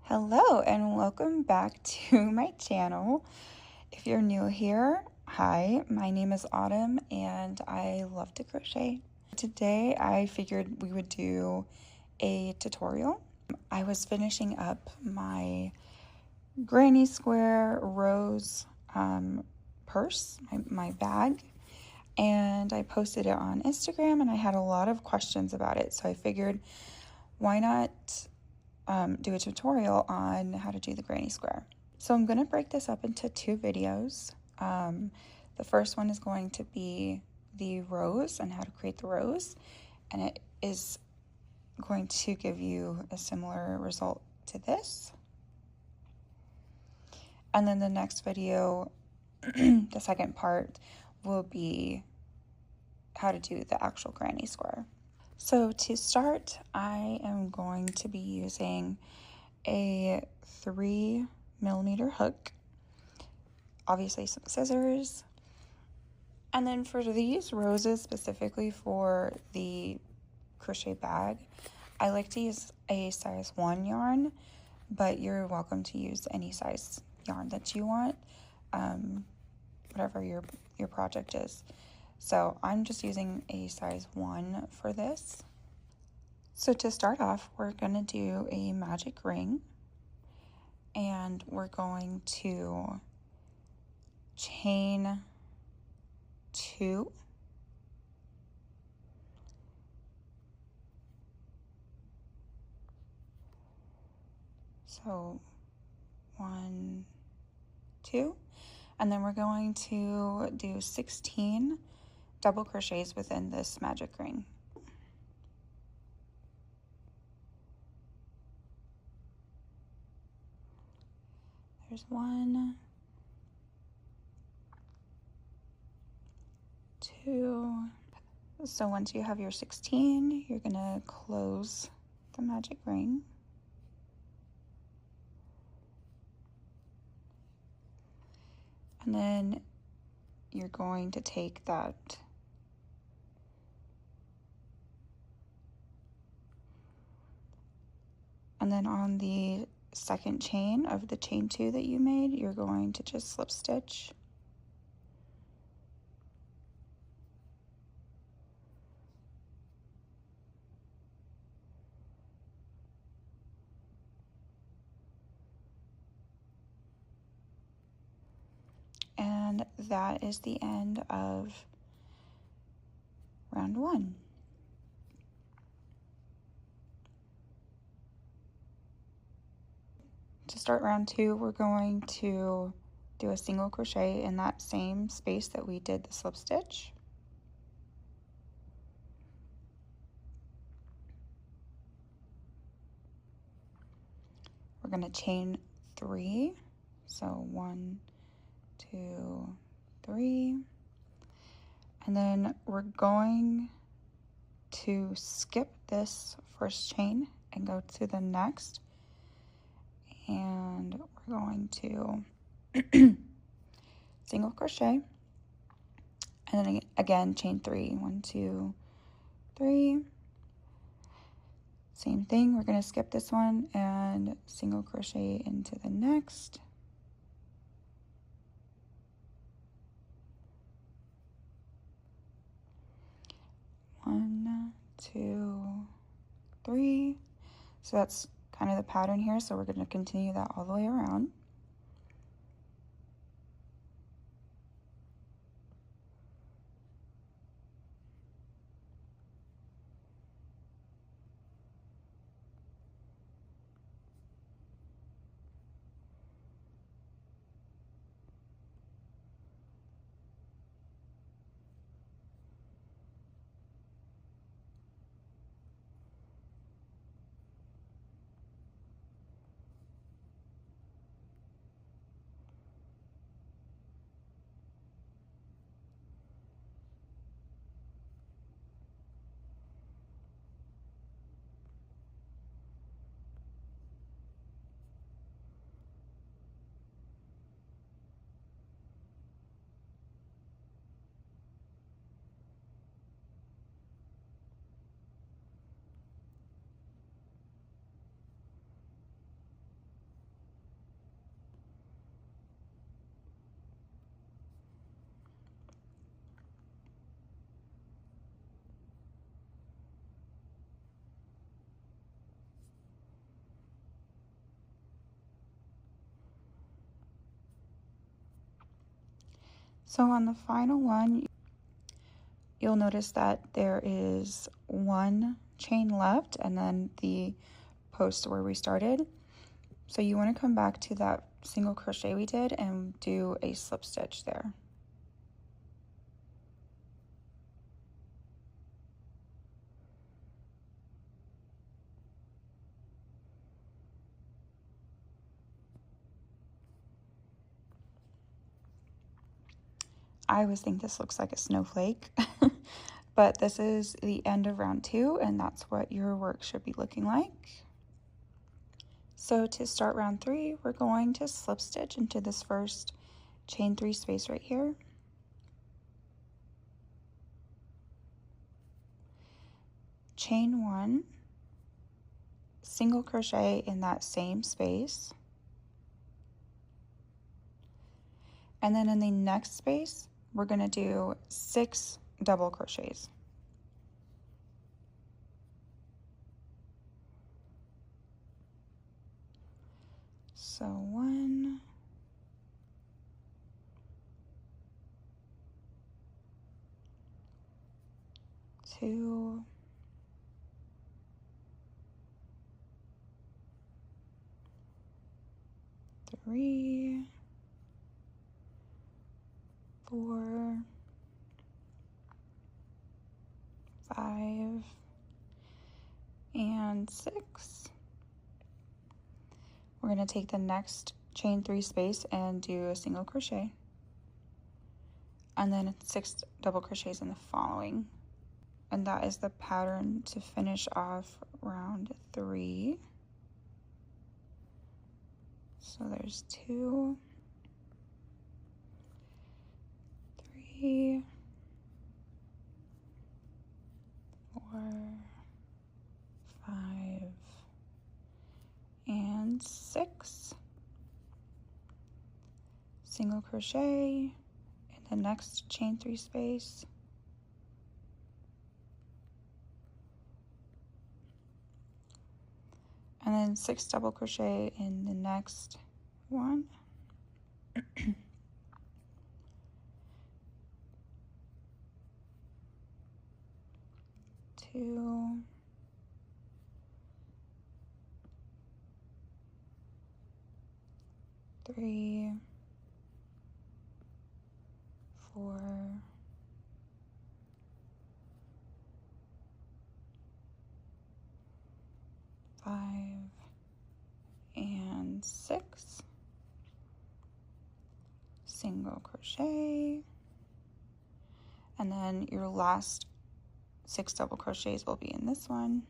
Hello and welcome back to my channel. If you're new here, hi, my name is Autumn and I love to crochet. Today I figured we would do a tutorial. I was finishing up my granny square rose purse, my bag, and I posted it on Instagram and I had a lot of questions about it, so I figured why not do a tutorial on how to do the granny square. So I'm going to break this up into two videos. The first one is going to be the rose and how to create the rose, and it is going to give you a similar result to this. And then the next video, the second part, will be how to do the actual granny square. So to start, I am going to be using a 3mm hook, obviously some scissors, and then for these roses, specifically for the crochet bag, I like to use a size 1 yarn, but you're welcome to use any size yarn that you want, whatever your project is. So I'm just using a size 1 for this. So to start off, we're going to do a magic ring, and we're going to chain 2, so 1, 2, and then we're going to do 16 double crochets within this magic ring. There's 1, 2. So once you have your 16, you're gonna close the magic ring. And then you're going to take that and then on the second chain of the chain 2 that you made, you're going to just slip stitch. And that is the end of round 1. To start round 2, we're going to do a single crochet in that same space that we did the slip stitch. We're going to chain 3, so 1, 2, 3, and then we're going to skip this first chain and go to the next, and we're going to single crochet, and then again chain 3, 1, 2, 3. Same thing, we're going to skip this one and single crochet into the next. One, 2, 3. So that's kind of the pattern here, so we're going to continue that all the way around. So on the final one, you'll notice that there is one chain left and then the post where we started. So you want to come back to that single crochet we did and do a slip stitch there. I always think this looks like a snowflake, but this is the end of round 2, and that's what your work should be looking like. So to start round 3, we're going to slip stitch into this first chain 3 space right here. Chain 1, single crochet in that same space. And then in the next space, we're going to do 6 double crochets. So 1, 2, 3, 4, 5, and 6. We're going to take the next chain 3 space and do a single crochet, and then 6 double crochets in the following. And that is the pattern to finish off round 3. So there's 2, 3, 4, 5, and 6. Single crochet in the next chain 3 space. And then 6 double crochet in the next one. 2, 3, 4, 5, and 6. Single crochet, and then your last 6 double crochets will be in this one.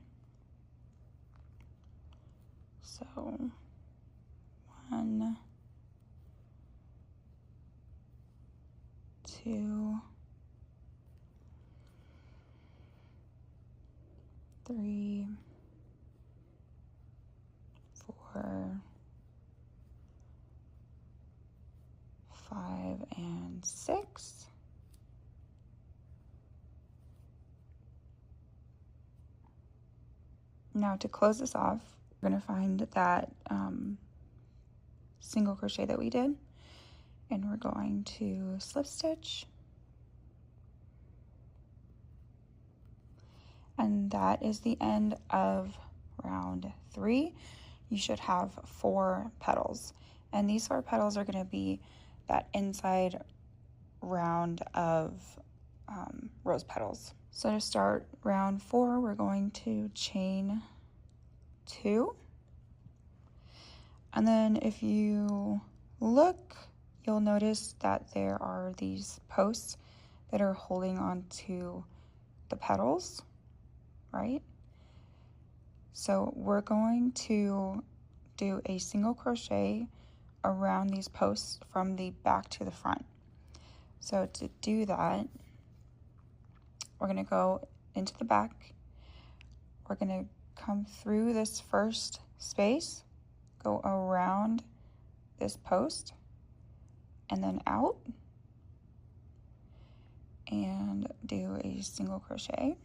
So 1, 2, 3, 4, 5, and 6. Now to close this off, we're going to find that single crochet that we did, and we're going to slip stitch, and that is the end of round 3. You should have 4 petals, and these 4 petals are going to be that inside round of rose petals. So to start round 4, we're going to chain 2, and then if you look, you'll notice that there are these posts that are holding on to the petals, right? So we're going to do a single crochet around these posts from the back to the front. So to do that, we're going to go into the back. We're going to come through this first space, go around this post, and then out, and do a single crochet.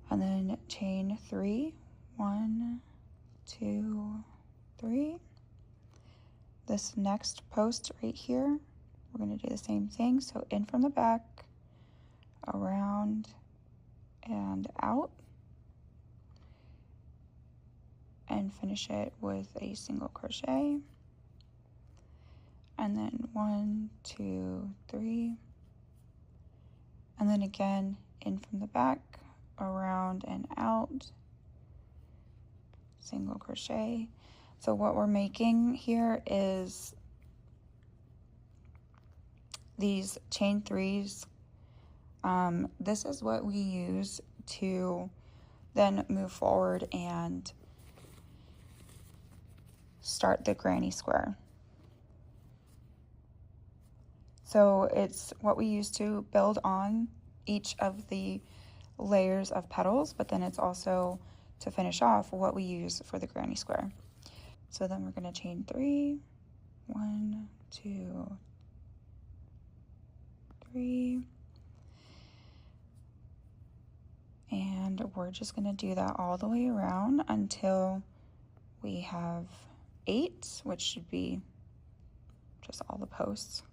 And then chain 3, 1, 2, 3. this next post right here, we're going to do the same thing. So in from the back, around and out, and finish it with a single crochet. And then 1, 2, 3, and then again in from the back, around and out, single crochet. So what we're making here is these chain 3s. This is what we use to then move forward and start the granny square. So it's what we use to build on each of the layers of petals, but then it's also to finish off what we use for the granny square. So then we're going to chain 3, 1, 2, 3, and we're just going to do that all the way around until we have 8, which should be just all the posts.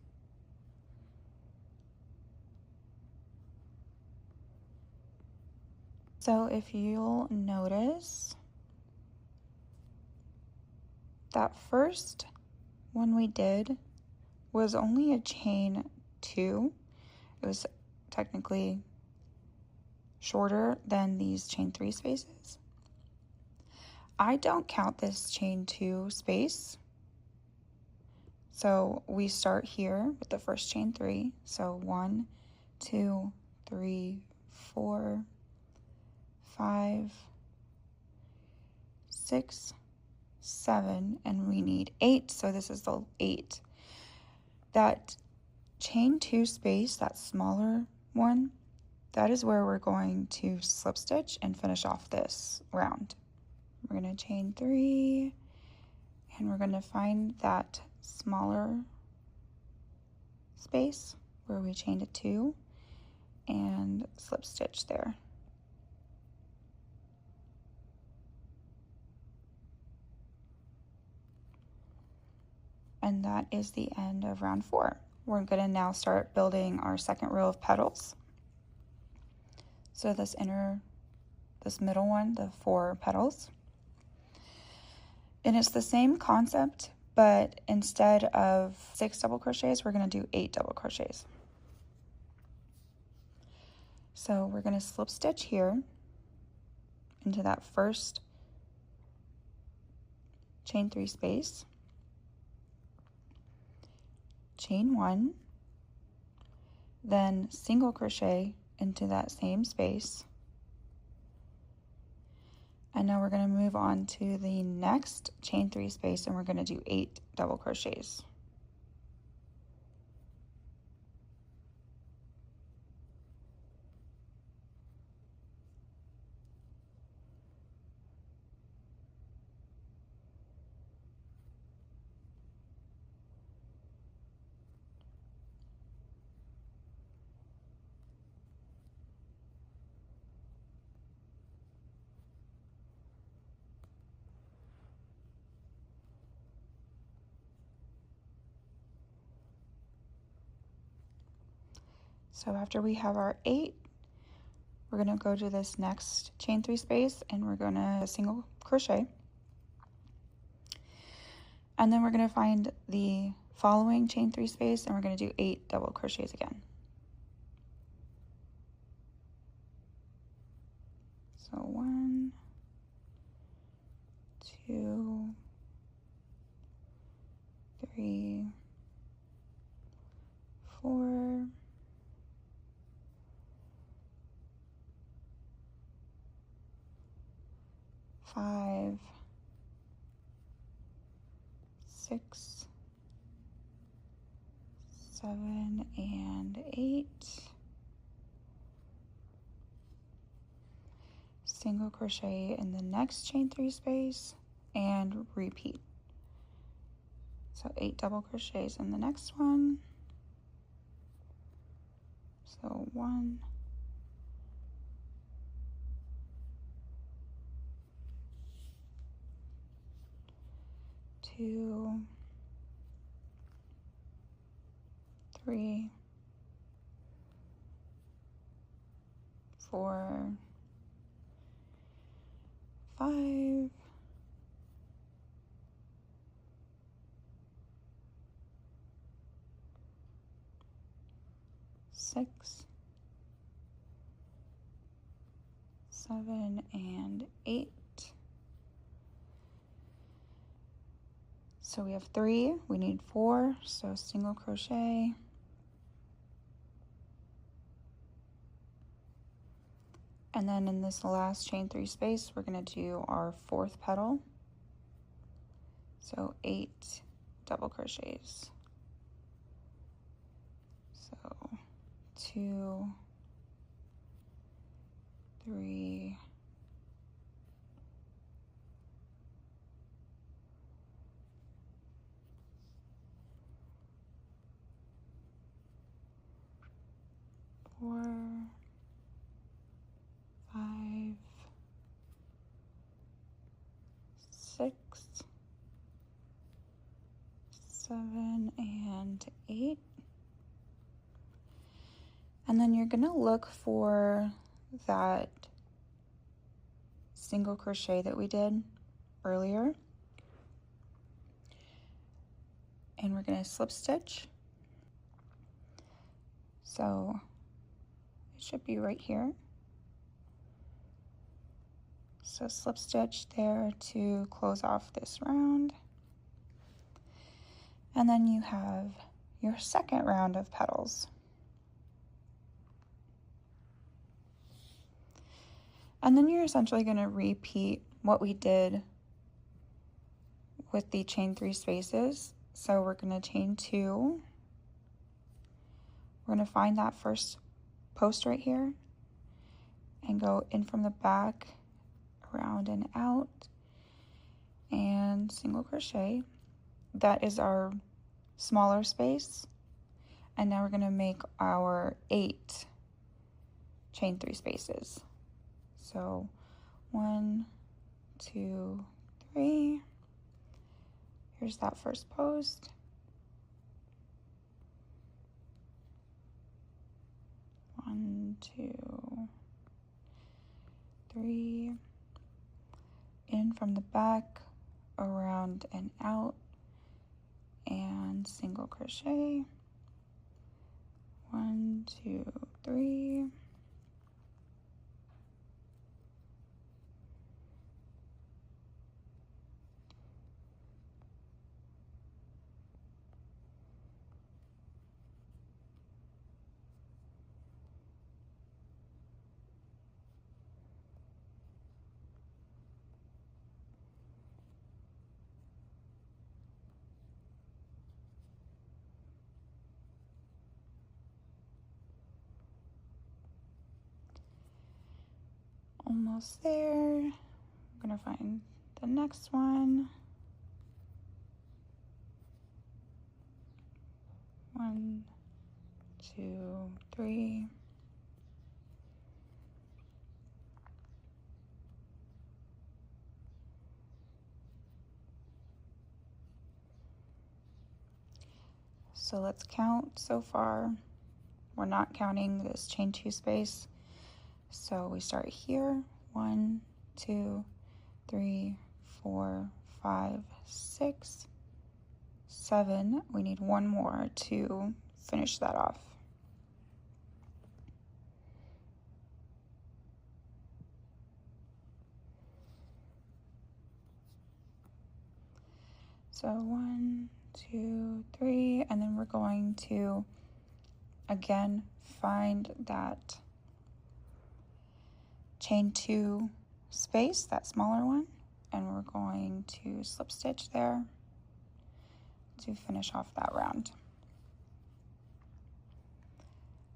So if you'll notice, that first one we did was only a chain 2. It was technically shorter than these chain 3 spaces. I don't count this chain 2 space. So we start here with the first chain 3. So 1, 2, 3, 4, 5, 6, 7, and we need 8. So this is the 8. That chain 2 space, that smaller one, that is where we're going to slip stitch and finish off this round. We're going to chain 3, and we're going to find that smaller space where we chained a 2 and slip stitch there. And that is the end of round 4. We're going to now start building our second row of petals. So this middle one, the 4 petals. And it's the same concept, but instead of 6 double crochets, we're going to do 8 double crochets. So we're going to slip stitch here into that first chain 3 space, chain 1, then single crochet into that same space. And now we're going to move on to the next chain 3 space, and we're going to do 8 double crochets. So after we have our 8, we're going to go to this next chain 3 space, and we're going to single crochet. And then we're going to find the following chain 3 space, and we're going to do 8 double crochets again. So 1, 2, 3, 4, 5, 6, 7, and 8. Single crochet in the next chain 3 space and repeat. So 8 double crochets in the next one. So 1, 2, 3, 4, 5, 6, 7, and 8. So we have 3, we need 4, so single crochet, and then in this last chain 3 space we're going to do our 4th petal, so 8 double crochets. So 2, 3, 4, 5, 6, 7, and 8. And then you're going to look for that single crochet that we did earlier. And we're going to slip stitch. So it should be right here. So slip stitch there to close off this round. And then you have your second round of petals. And then you're essentially going to repeat what we did with the chain 3 spaces. So we're going to chain 2. We're going to find that first post right here and go in from the back, around and out, and single crochet. That is our smaller space. And now we're going to make our 8 chain 3 spaces. So 1, 2, 3. Here's that first post. 1, 2, 3. In from the back, around and out, and single crochet. 1, 2, 3. Almost there. I'm gonna find the next one. 1, 2, 3. So let's count so far. We're not counting this chain 2 space. So we start here, 1, 2, 3, 4, 5, 6, 7. We need one more to finish that off. So 1, 2, 3, and then we're going to again find that chain 2 space, that smaller one, and we're going to slip stitch there to finish off that round.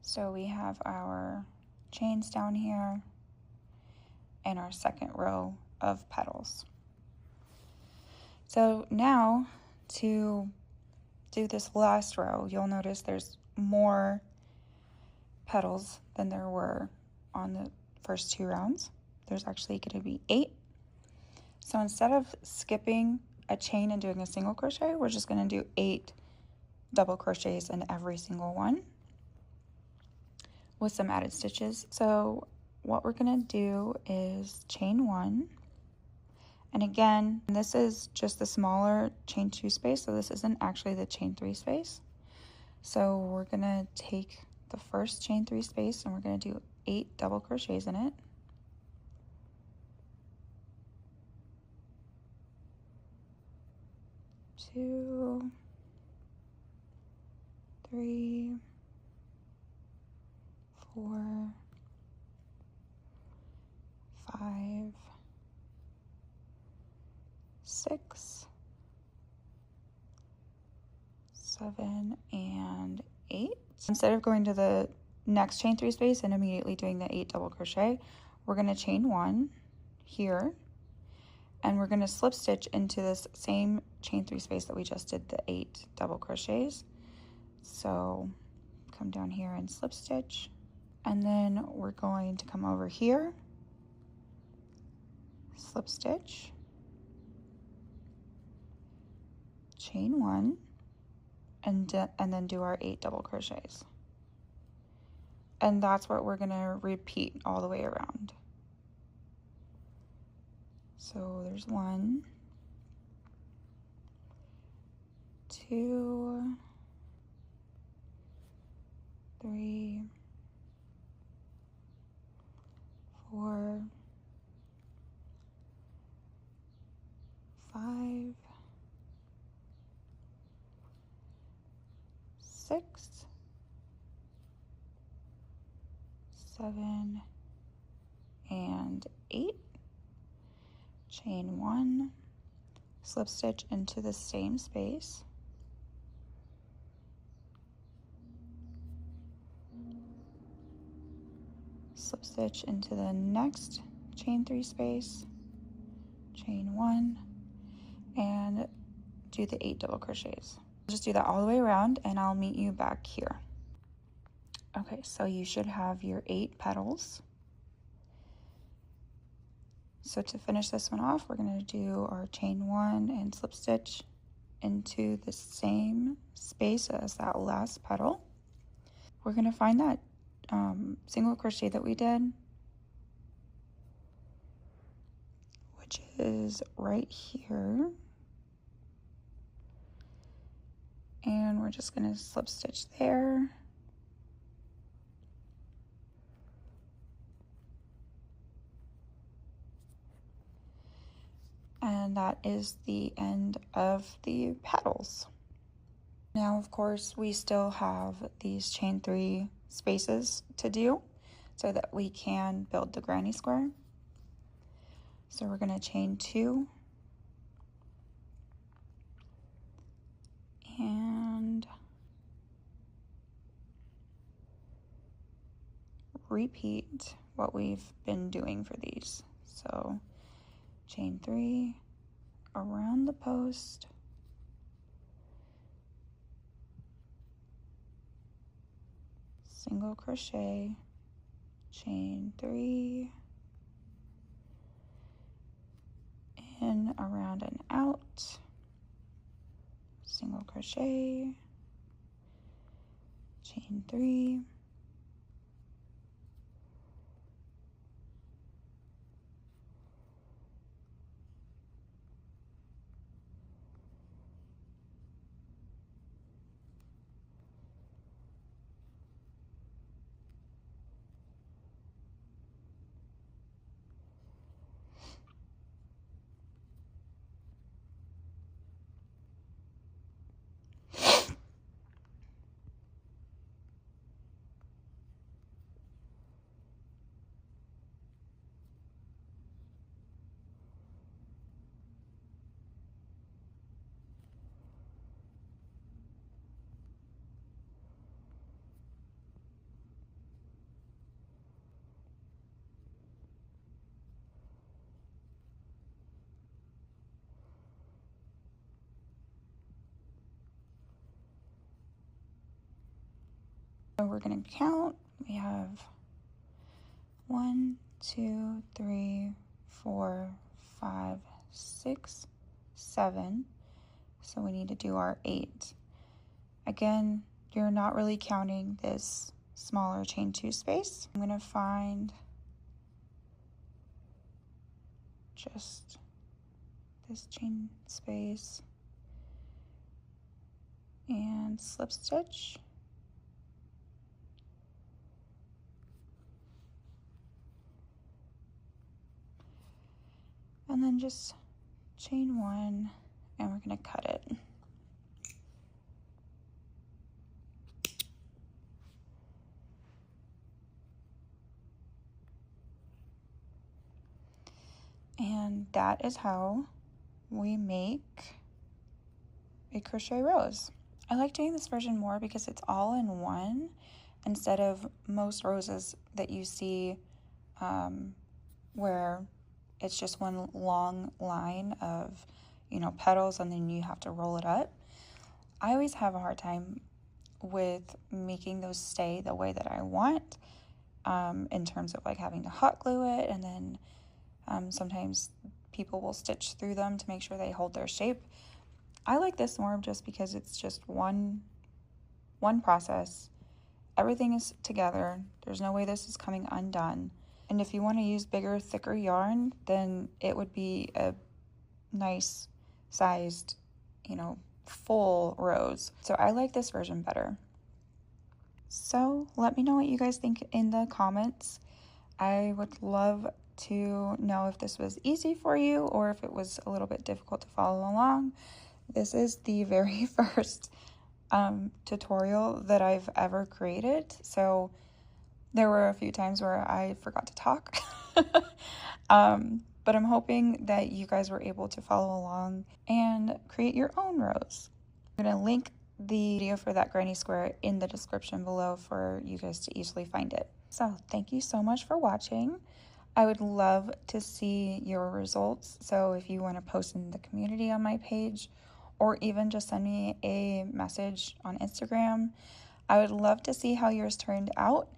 So we have our chains down here and our second row of petals. So now to do this last row, you'll notice there's more petals than there were on the first 2 rounds. There's actually going to be 8. So instead of skipping a chain and doing a single crochet, we're just going to do 8 double crochets in every single one with some added stitches. So what we're gonna do is chain 1, and again, this is just the smaller chain 2 space, so this isn't actually the chain 3 space. So we're gonna take the first chain 3 space and we're gonna do 8 double crochets in it. 2, 3, 4, 5, 6, 7, and 8. Instead of going to the next chain 3 space and immediately doing the 8 double crochet, we're going to chain 1 here, and we're going to slip stitch into this same chain 3 space that we just did the 8 double crochets. So come down here and slip stitch, and then we're going to come over here, slip stitch, chain 1, and then do our 8 double crochets. And that's what we're gonna repeat all the way around. So there's 1, 2, 3, 4, 5, 6, 7, and 8. Chain 1, slip stitch into the same space, slip stitch into the next chain 3 space, chain 1, and do the 8 double crochets. Just do that all the way around and I'll meet you back here. Okay, so you should have your 8 petals. So to finish this one off, we're going to do our chain 1 and slip stitch into the same space as that last petal. We're going to find that single crochet that we did, which is right here, and we're just going to slip stitch there. And that is the end of the petals. Now, of course, we still have these chain 3 spaces to do so that we can build the granny square. So we're going to chain 2 and repeat what we've been doing for these. So chain 3 around the post, single crochet, chain 3, in, around and out, single crochet, chain 3, so we're going to count. We have 1, 2, 3, 4, 5, 6, 7. So we need to do our 8. Again, you're not really counting this smaller chain 2 space. I'm going to find just this chain space and slip stitch. And then just chain 1, and we're going to cut it. And that is how we make a crochet rose. I like doing this version more because it's all in one instead of most roses that you see where it's just one long line of, petals, and then you have to roll it up. I always have a hard time with making those stay the way that I want, in terms of like having to hot glue it, and then sometimes people will stitch through them to make sure they hold their shape. I like this more just because it's just one process. Everything is together. There's no way this is coming undone. And if you want to use bigger, thicker yarn, then it would be a nice sized, full rose. So I like this version better. So let me know what you guys think in the comments. I would love to know if this was easy for you or if it was a little bit difficult to follow along. This is the very first tutorial that I've ever created, so there were a few times where I forgot to talk. But I'm hoping that you guys were able to follow along and create your own rose. I'm going to link the video for that granny square in the description below for you guys to easily find it. So thank you so much for watching. I would love to see your results. So if you want to post in the community on my page, or even just send me a message on Instagram, I would love to see how yours turned out.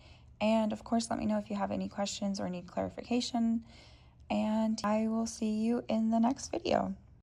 And of course, let me know if you have any questions or need clarification. And I will see you in the next video.